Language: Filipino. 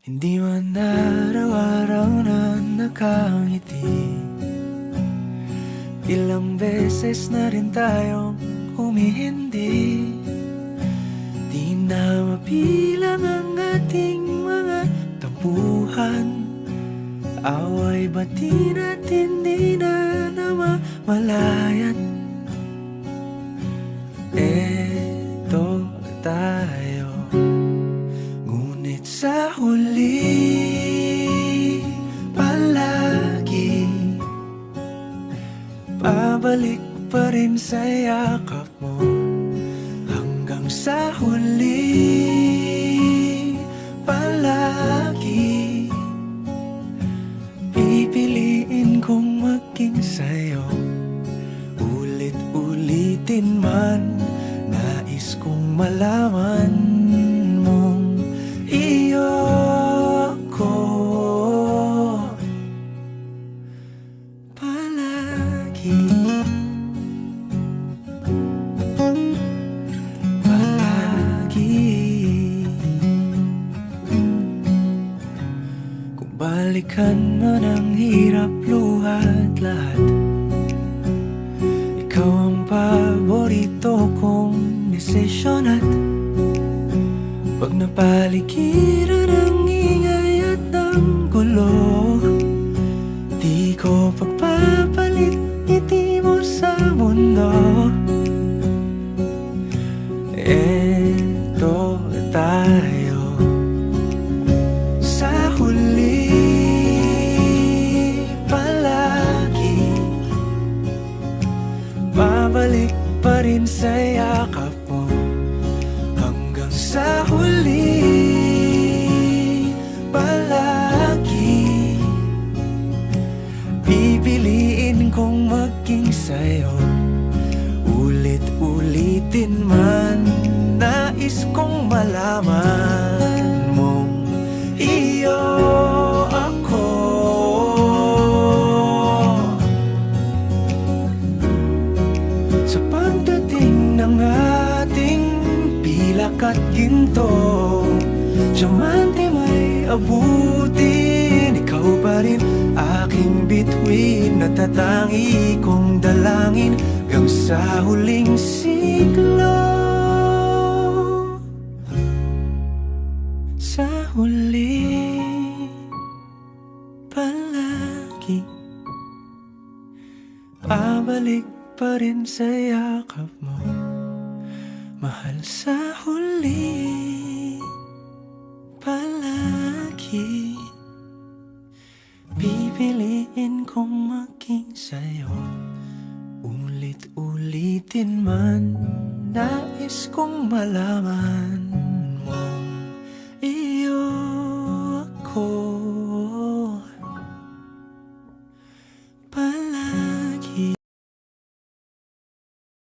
Hindi man araw-araw na nakangiti. Ilang beses na rin tayong humihindi. Di na mapilang ang ating mga tampuhan. Away bati natin di na namamalayan. Eto tayo, ngunit sa huli palagi pabalik pa rin sa yakap mo. Hanggang sa huli palagi pipiliin kong maging sa'yo. Ulit-ulitin man, nais kong malaman mong iyo ko palagi. Palagi. Kung balikan man ang hirap, luhat lahat, ikaw ang paborito kong desisyon. At pag napaligiran ang ingay at ang gulo, di ko pagpapalit ngiti mo sa mundo. Eto tayo, sa huli palagi babalik pa rin sa yakap mo. Hanggang sa huli palagi pipiliin kong maging sa'yo. Ulit-ulitin man, nais kong malaman mong iyo ako. Sa pagdating ng ating pilak at ginto, diamante may abutin, ikaw pa rin aking bituin. Natatangi kong dalangin hanggang sa huling siglo. Sa huli palagi pabalik pa rin sa yakap mo, mahal. Sa huli palagi pipiliin kong maging sa'yo. Ulit-ulitin man, nais kong malaman mo